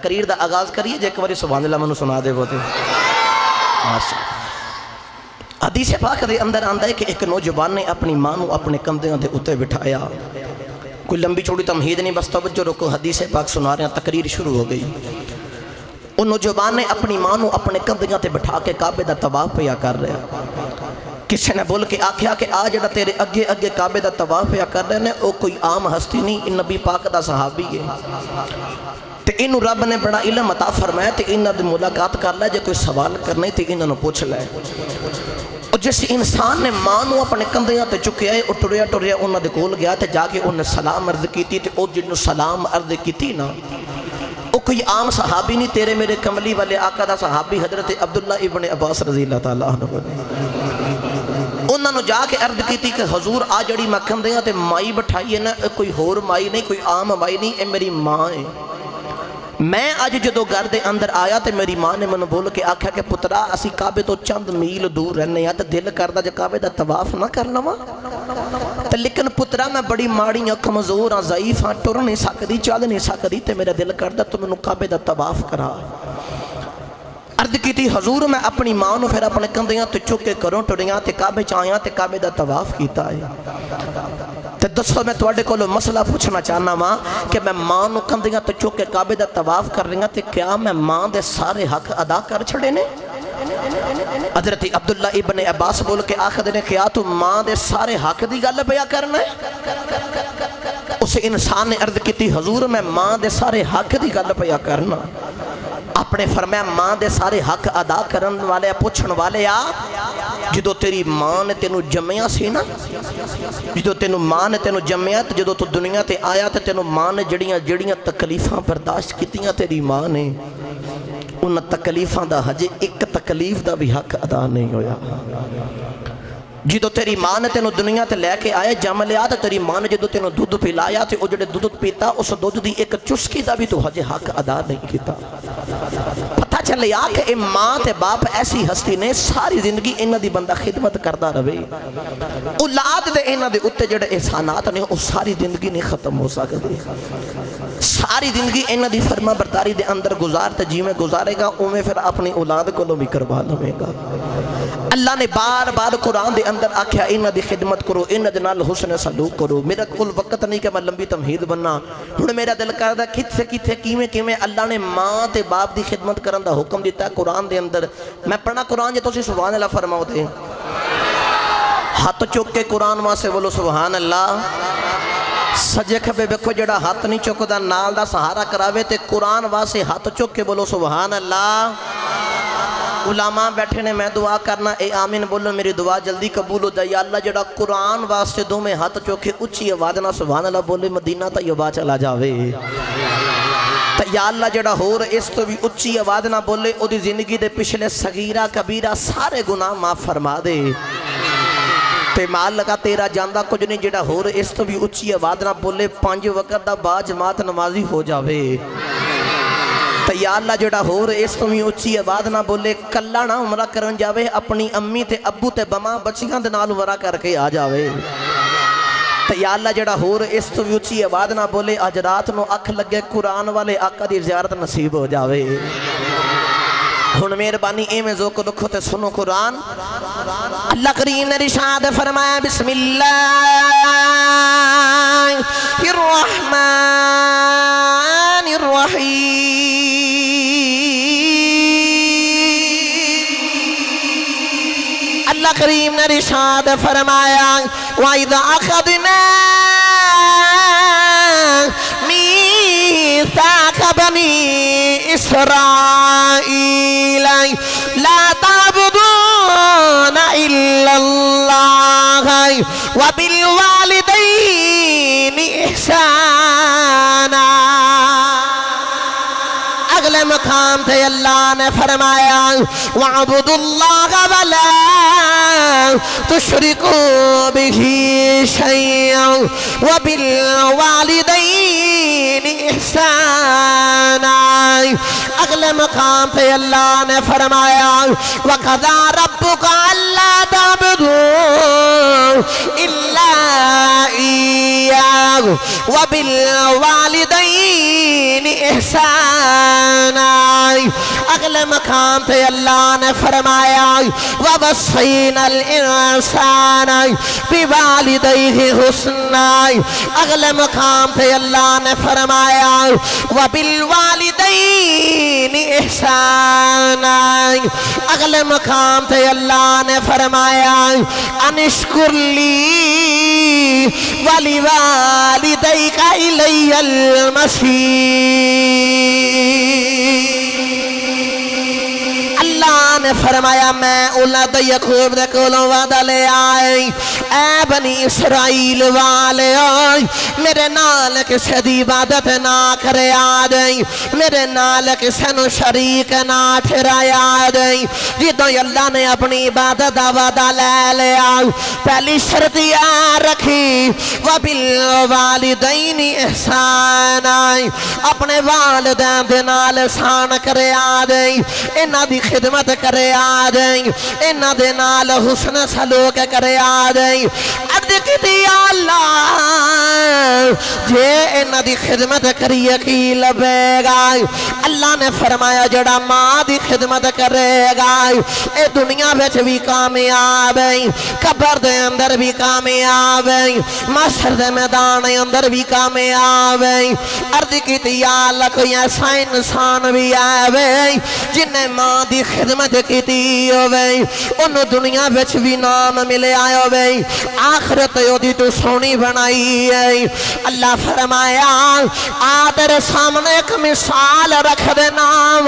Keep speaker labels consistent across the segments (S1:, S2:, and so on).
S1: تقریر دا آغاز کریے جے ایک باری سبحان اللہ منو سنا دے بوتے حدیث پاک دے اندر آندہ ہے کہ ایک نوجوان نے اپنی ماں نو اپنے کندھیاں دے اتے بٹھایا. کوئی لمبی چھوڑی تمہید نہیں، بس توجہ رکو، حدیث پاک سنا رہے ہیں، تقریر شروع ہو گئی. ان نوجوان نے اپنی ماں نو اپنے کندھیاں تے بٹھا کے کعبے دا طواف پیا کر رہا. کسی نے بول کے آکھیا کہ آج جڑا تیرے اگے اگے کعبے دا طواف پیا کر رہے ہیں وہ کوئی عام ہستی نہیں، ان نبی پاک دا صحابی ہے. تے انہوں رب نے بڑا علم عطا فرمایا تے انہاں دی ملاقات کر لے، جے کوئی سوال کرنے تے انہاں نو پوچھ لے. اور جس انسان نے ماں نو اپنے کندھیاں تے چکیا ہے، ٹریا ٹریا انہاں دے کول گیا تے جا کے انہیں سلام عرض کیتی تے او جنوں سلام عرض کیتی نا وہ کوئی عام صحابی نہیں، تیرے میرے کملی والے آقا دا صحابی حضرت عبداللہ ابن عباس رضی اللہ تعالیٰ عنہ. انہوں نے جا کے عرض کیتی کہ حضور آ جڑی میں کندھیاں تے مائی بٹھائی ہے نا، کوئی ہور مائی نہیں، کوئی عام مائی نہیں، اے میری ماں ہے. میں آج جدو گھر دے اندر آیا تے میری ماں نے منو بول کے آکھا کہ پترا اسی کعبے تو چند میل دور رہنے یا تے دل کردہ جے کعبے دا طواف نہ کرنا وا تے لیکن پترا میں بڑی ماڑی یا کمزور ہاں، ضعیف ہاں، ٹر نہیں سکدی، چل نہیں سکدی تے میرا دل کردہ تو منو کعبے دا طواف کرا. عرض کی تھی حضور میں اپنی ماں نو پھر اپنے کندھیاں تے چکے کروں ٹریاں تے کعبے چاہیاں تے کعبے دا طواف کیتا ہے. تے دسو میں توڑے کو لو مسئلہ پوچھنا چاہنا ماں کہ میں ماں نو کندھیاں تے چکے کعبے دا طواف کر رہی ہوں تے کیا میں ماں دے سارے حق ادا کر چھڑے نے؟ حضرت عبداللہ ابن عباس بول کے آخر نے کیا تو ماں دے سارے حق دی گل پیا کرنا ہے؟ اس انسان نے عرض کی تھی حضور میں ماں دے سارے حق دی گل پیا کرنا. اپنے فرمایا ماں دے سارے حق ادا کرن والے پوچھن والے آ جدو تیری ماں نے تینو جمعیاں سی نا، جدو تینو ماں نے تینو جمعیاں جدو تو دنیا تے آیا تے تینو ماں نے جڑیاں تکلیفاں برداشت کیتیاں تیری ماں نے ان تکلیفاں دا ہجے ایک تکلیف دا بھی حق ادا نہیں ہویا. جدو تیری ماں نے تینو دنیا تے لے کے آئے جم لیا تے تیری ماں نے جدو تینو دودھ پلایا تے او جڑے دودھ پیتا اس دودھ دی ایک چسکی دا بھی تو حجے حق ادا نہیں کیتا. پتہ چلے آ کہ اے ماں تے باپ ایسی ہستی نے ساری زندگی انہاں دی بندہ خدمت کردہ رہے، اولاد دے انہاں دے اتے جڑے احسانات نے وہ ساری زندگی نہیں ختم ہو سکتے. ساری زندگی انہاں دی فرما برداری دے اندر گزارتے جی میں گزارے گا اویں پھر اپنی اولاد کو بھی کروا لوے گا. اللہ نے بار بار قرآن دے اندر آکھیا انہاں دی خدمت کرو، انہاں دے نال حسن سلوک کرو. میرا کل وقت نہیں کہ میں لمبی تمہید بننا، ہن میرا دل کردہ کتھے کیویں اللہ نے ماں تے باپ دی خدمت کرن دا حکم دیتا ہے قرآن دے اندر. میں پڑھنا قرآن جے تسی سبحان اللہ فرماؤ تے ہاتھ چک کے قرآن واسے بولو سبحان اللہ. سجے کھبے بیکھو جڑا ہاتھ نہیں چکدا نال دا سہارا کراوے تے قرآن واسے ہاتھ چک کے بولو سبحان اللہ. علماء بیٹھے نے میں دعا کرنا اے آمین بولو میری دعا جلدی قبول ہو جائے. یا اللہ جڑا قرآن واسطے دو میں ہاتھ چوکے اچھی آواز نہ سبحان اللہ بولے مدینہ تا یوبا چلا جاوے. یا اللہ جڑا ہور اس تو بھی اچھی آواز نہ بولے او دی زندگی دے پچھلے صغیرہ کبیرہ سارے گناہ معاف فرما دے. تے مال لگا تیرا جاندہ کچھ نہیں جڑا ہور اس تو بھی اچھی آواز نہ بولے 5 وقت دا با جماعت نمازی ہو جاوے. یا اللہ جڑا ہور اس تو بھی اچھی آواز نہ بولے کلہ نہ عمرہ کرن جاوے اپنی امی تے ابو تے بما بچیاں دے نال عمرہ کر کے آ جاوے. یا اللہ جڑا ہور اس تو بھی اچھی آواز نہ بولے آج رات نو اکھ لگے قرآن والے آقا دی زیارت نصیب ہو جاوے. ہن مہربانی اے میں ذوق رکھو تے سنو قرآن. اللہ کریم نے ارشاد فرمایا بسم اللہ الرحمن الرحیم. اللہ کریم نے ارشاد فرمایا وَإِذَا أَخَذْنَا مِيثَاقَ بَنِي إِسْرَائِيلَ لَا تَعْبُدُونَ إِلَّا اللَّهَ وَبِالْوَالِدَيْنِ إِحْسَانًا. اگلے مقام تھے اللہ نے فرمایا وَعْبُدُوا اللَّهَ وَلَا تُشْرِكُوا بِهِ شَيْئًا وَبِالْوَالِدَيْنِ إِحْسَانًا. اگلے مقام پہ اللہ نے فرمایا وَقَضَىٰ رَبُّكَ أَلَّا تَعْبُدُوا إِلَّا إِيَّاهُ وَبِالْوَالِدَيْنِ إِحْسَانًا.
S2: اگلے مقام تے اللہ نے فرمایا وَوَصَّيْنَا الْإِنسَانَ بِوَالِدَيْهِ حُسْنًا، اگلے مقام تے اللہ نے فرمایا وَبِالْوَالِدَيْنِ إِحْسَانًا، اگلے مقام تے اللہ نے فرمایا انشکر لی وَلِوَالِدَيْكَ إِلَيَّ الْمَصِيرُ۔ اللہ نے فرمایا میں اولاد یعقوب دے کولوں وعدہ لے آئی، اے بنی اسرائیل والے آئی میرے نال کسے دی عبادت نہ کرے آدیں، میرے نال کسے نو شریک نہ ٹھہرائے آدیں۔ جدوں اللہ نے اپنی عبادت دا وعدہ لے لیا، پہلی شرط یہ رکھی وَبِالْوَالِدَيْنِ إِحْسَانًا، اپنے والدین دے نال احسان کرے آدیں، انہاں دی خدمت کرے آدیں، انہاں دے نال حسن سلوک کرے آدیں۔ عرض کی یا اللہ جے انہاں دی خدمت کریے کی لبے گا؟ اللہ نے فرمایا جڑا ماں دی خدمت کرے گا اے دنیا بچ بھی کامیاب ہے، قبر دے اندر بھی کامیاب ہے، محشر دے میدان اندر بھی کامیاب ہے۔ عرض کی یا اللہ کوئی ایسا انسان بھی آوے جنہیں ماں دی خدمت کیتی ہوئے انہوں دنیا بچ بھی نام ملے آئے ہوئے، آخرت یودی تو سونی بنائی ہے۔ اللہ فرمایا آدر سامنے ایک مثال رکھ دے نام،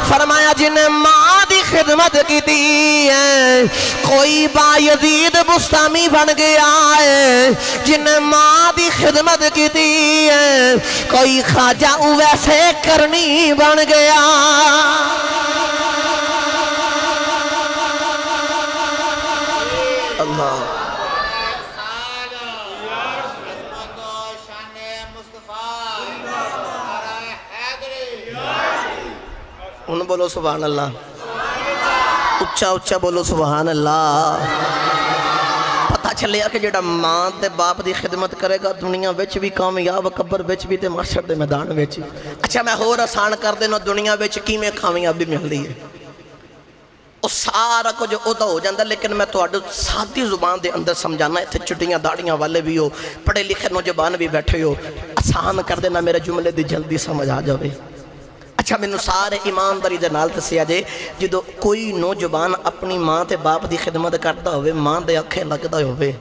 S2: فرمایا جنہیں ماں دی خدمت کیتی ہے کوئی با یزید بستامی بن گیا ہے، جنہیں ماں دی خدمت کیتی ہے کوئی خواجہ ویسے کرنی بن گیا۔ اللہ ان بولو سبحان اللہ، اچھا اچھا بولو سبحان اللہ۔ پتہ چلے کہ جڑا ماں تے باپ دی خدمت کرے گا دنیا وچ بھی کامیاب، قبر وچ بھی تے محشر دے میدان وچ۔ اچھا میں ہور آسان کر دینا، دنیا وچ کیویں کامیابی ملدی ہے وہ سارا کچھ ادا ہو جاندہ، لیکن میں تو سادی زبان دے اندر سمجھانا، اتھے چٹیاں داڑیاں والے بھی ہو، پڑھے لکھے نوجوان بھی بیٹھے ہو، آسان کر دینا میرے جملے دی جلدی سمجھ آ جاوے۔ اچھا میں سارے ایمانداری دے نال دسیا جے جدو کوئی نوجوان اپنی ماں تے باپ دی خدمت کرتا ہوئے، ماں دے اکھے لگتا ہوئے،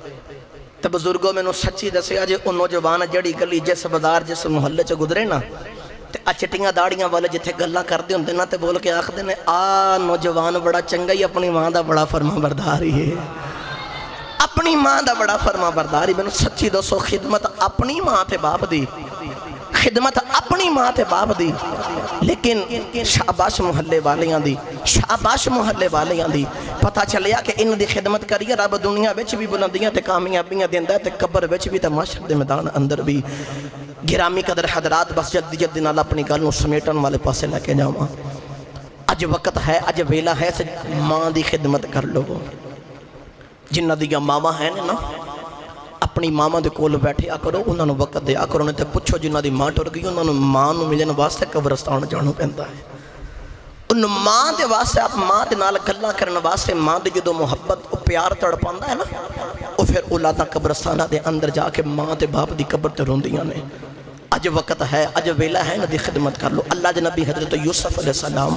S2: تو بزرگوں میں سچی دسیا جے وہ نوجوان جڑی گلی جس بازار جس محلے چ گزرے نا تے چٹیاں داڑیاں والے جتھے گلاں کردے ہوندے نا تے بول کے آکھدے نے آ نوجوان بڑا چنگا ہی اپنی ماں دا بڑا فرما برداری ہے، اپنی ماں دا بڑا فرما برداری۔ میں سچی دسو خدمت اپنی ماں تے باپ دی، خدمت اپنی ماں تے باپ دی، لیکن شاباش محلے والیاں دی، شاباش محلے والیاں دی۔ پتہ چلیا کہ ان دی خدمت کریے رب دنیا وچ بھی بلندیاں تے کامیابیاں دیندا تے قبر وچ بھی تے محشر دے میدان اندر بھی۔ گرامی قدر حضرات بس جلدی جلدی نال اپنی گل نوں سمیٹن والے پاسے لے کے جاواں۔ اج وقت ہے، اج ویلا ہے سے ماں دی خدمت کر لو۔ جنہ دیاں ماواں ہیں نا اپنی ماما دے کول بیٹھیا کرو، انہوں نے وقت دیا کرو، انہیں تے پوچھو جنہ دی ماں ٹر گئی انہوں نے ماں نو ملن واسطے قبرستان جانو پیندا ہے۔ ان ماں دے واسطے آپ ماں دے نال گلاں کرن واسطے ماں دے جدو محبت او پیار تڑ پاندا ہے نا او پھر اولاداں قبرستانہ دے اندر جا کے ماں تے باپ دی قبر تے روندیاں نے۔ اج وقت ہے، اج ویلا ہے نا دی خدمت کر لو۔ اللہ دے نبی حضرت یوسف علیہ السلام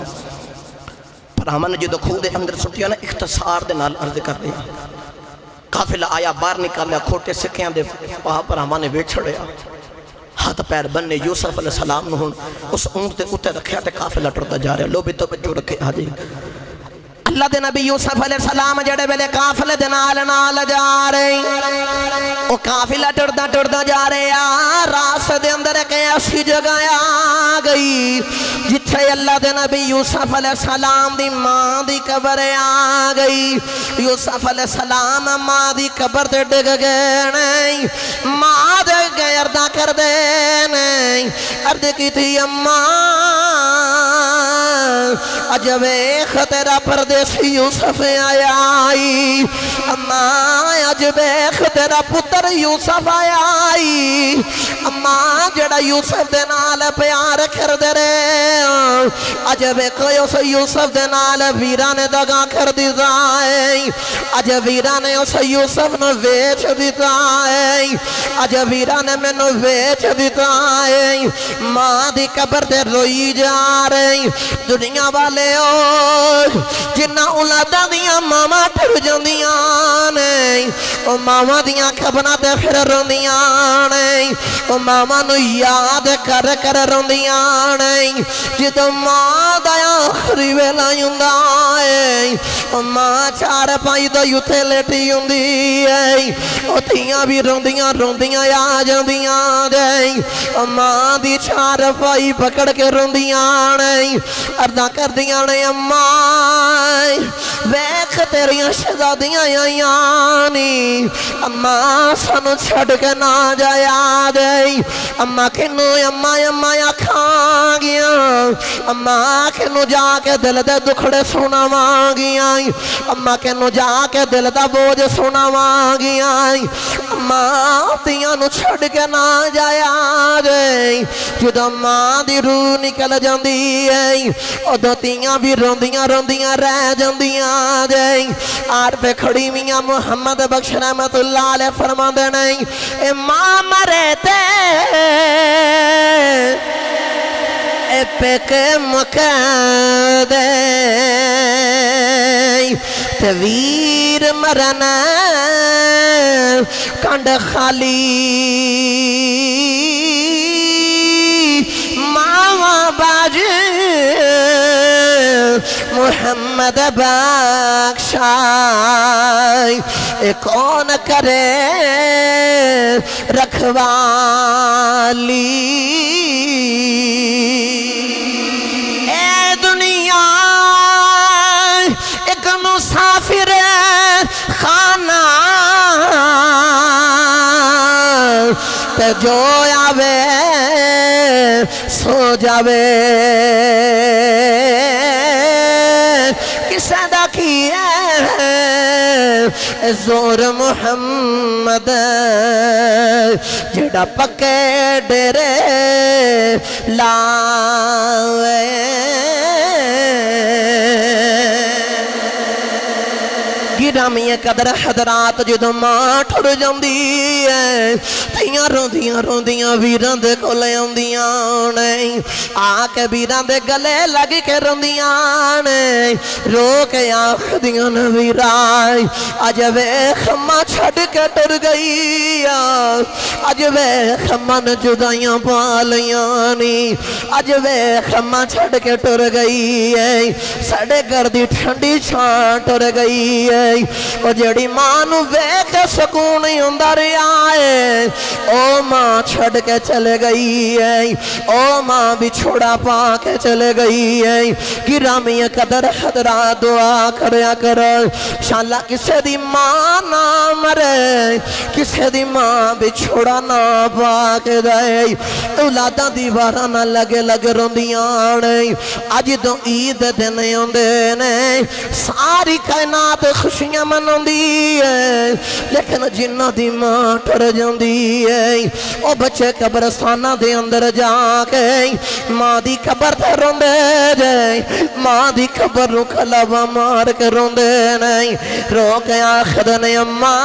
S2: پر ہمیں جدو خود دے اندر سٹیا نا اختصار دے نال عرض کر دیا، قافلہ آیا باہر نکالیا، کھوٹے سکھیاں دے پاہ پر ہمانے بیٹھ چھڑیا، ہاتھ پیر بننے یوسف علیہ السلام نہوں اس اونٹ دے اتے رکھیا تے قافلہ ٹرتا جا رہا، لو بھی تو بجو رکھے آجے۔ اللہ دے نبی یوسف علیہ السلام جڑے بلے قافلے دے نال نال جا رہے، وہ قافلہ ٹرتا جا رہے، راس دے اندر ایک ایسی جگہ آ گئی جتھے اللہ دے نبی یوسف علیہ السلام دی ماں دی قبر آ گئی۔ یوسف علیہ السلام ماں دی قبر تے ڈگ گئے نہیں، ماں دے گردہ کر دے نہیں، عرض کی تھی اماں عجب ایک تیرا پردیسی یوسف آیا آئی، اماں عجب ایک تیرا پتر یوسف آیا آئی، اماں جڑا یوسف دے نال پیار کر دے رہے، اج ویکھو اس یوسف دے نال ویراں نے دگا کر دتا ہے اج ویراں نے اس یوسف نو ویچ دتا ہے اج ویراں نے مینوں ویچ دتا ہے ماں دی قبر تے روئی جا رہی دنیا والے او جنہ اولاداں دیاں ماما ٹر جاندیاں نے او ماما دیاں قبراں تے پھر روندیاں نے او ماما نو یاد کر کر روندیاں نے جدوں ماں دا آخری ویلا ہوندا ہے او ماں چار پائی تے اوتھے لیٹی ہوندی ہے او تھیاں بھی روندیاں روندیاں آ جاندیاں نے او ماں دی چار پائی پکڑ کے روندیاں نے عرضاں کردیاں نے اماں ویکھ تیریاں شہزادیاں آئیاں نی اماں سانو چھڑ کے نہ جایا دے اماں کنوں اماں آکھاں گیا اماں کنوں جا کے دل دے دکھڑے سونا مانگیاں اماں کنوں جا کے دل دا بوجھ سونا مانگیاں اماں تیاں نو چھڑ کے نہ جایا دے جدوں ماں دی روح نکل جاندی ہے ادوں تیاں بھی روندیاں روندیاں رہ جاندیاں دے آر پہ کھڑی میاں محمد بخش رحمت اللہ علیہ فرما دے نہیں اے ماں مرے تے اے پک مکہ دے تے ویر مرنا کنڈ خالی ماں باج محمد بخشائی اے کون کرے رکھوالی اے دنیا ایک مسافر خانہ تے جو آوے سو جاوے کسے دا کی ہے زور محمد جڑا پکے ڈیرے لاوے گرامی قدر حضرات جدوں ماں ٹھڑ جاندی ہے تیاں روندیاں روندیاں ویراں دے کولے آندیاں نے آ کے ویراں دے گلے لگ کے روندیاں نے رو کے آکھدیاں نے ویرا اج ویکھ ماں چھڈ کے ٹر گئی اج ویکھ ماں نے جدائیاں پا لیاں نی اج ویکھ ماں چھڈ کے ٹر گئی ہے ساڈے گھر دی ٹھنڈی چھاں ٹر گئی ہے او جڑی ماں نو ویکھ سکون ہوندا رہیا ہے او ماں چھڑ کے چلے گئی ہے او ماں بچھوڑا پا کے چلے گئی ہے گرامی قدر حضرات دعا کریا کر انشاءاللہ کسے دی ماں نہ مرے کسے دی ماں بچھوڑا نہ پا کے دے اولاداں دیواراں نہ لگے لگ روندیاں نے اج تو عید دن ہوندے نے ساری کائنات خوشیاں مناندی ہے لیکن جنہ دی ماں ٹر جاندی ہے او بچے قبرستاناں دے اندر جا کے ماں دی قبر تے روندے جائے ماں دی قبر نو کلابا مار کے روندے نہیں رو کے آخدنے اماں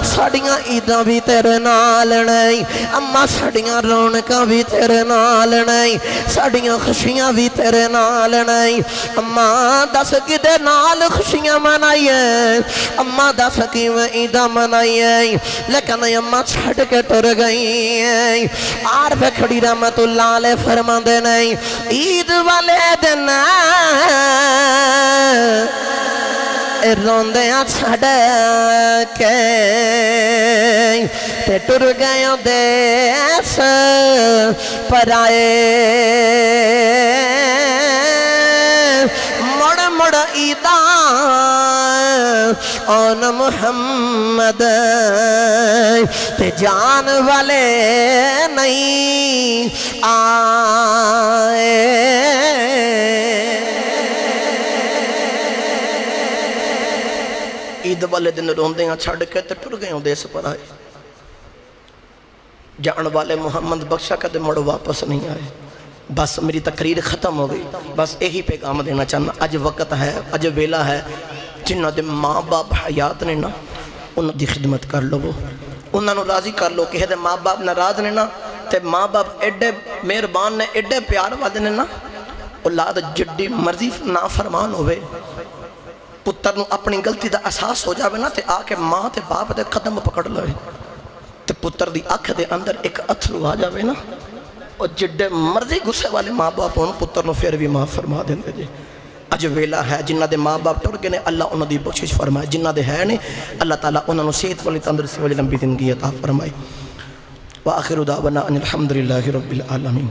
S2: ساڑیاں عیداں بھی تیرے نال نہیں اماں ساڑیاں رونقاں بھی تیرے نال نہیں ساڑیاں خوشیاں بھی تیرے نال نہیں اماں دس کدے نال خوشیاں منائیے اماں دس کی میں عیداں منائیے لیکن اماں چھڑ کے ٹر گئی ہیں آر پہ کھڑی رحمت اللہ علیہ فرما دے نہیں عید والے دن روندیاں چھڑ کے تے ٹر گئے دیس پر آئے مڑ مڑ عیداں آن محمد تے جان والے نہیں آئے عید والے دن روندیاں چھڑ کے تے ٹر گئے دیس پر آئے جان والے محمد بخشا کدے مڑ واپس نہیں آئے
S1: بس میری تقریر ختم ہو گئی. بس یہی پیغام دینا چاہنا. اج وقت ہے, اج ویلا ہے, جنہ دے ماں باپ حیات نے نا انہوں دی خدمت کر لو, انہوں نے راضی کر لو. کہ دے ماں باپ ناراض نے نا تے ماں باپ ایڈے مہربان نے, ایڈے پیار والے نے نا, اولاد جڈی مرضی نافرمان ہوئے, پتر نو اپنی غلطی دا احساس ہو جاوے نا تے آ کے ماں تے باپ دے قدم پکڑ لوے تے پتر دی اکھ دے اندر ایک اتھرو آ جاوے نا, اور جڈے مرضی غصے والے ماں باپ ہوں پتر نو پھر بھی معاف فرما دیں دے. جی اج ویلا ہے جنہ دے ماں باپ ٹر گئے نے اللہ انہوں دی بخشش فرمائے, جنہ دے ہے نے اللہ تعالیٰ انہوں صحت والی تندرستی والی لمبی زندگی عطا فرمائے. وآخر دعوانا ان الحمدللہ رب العالمین.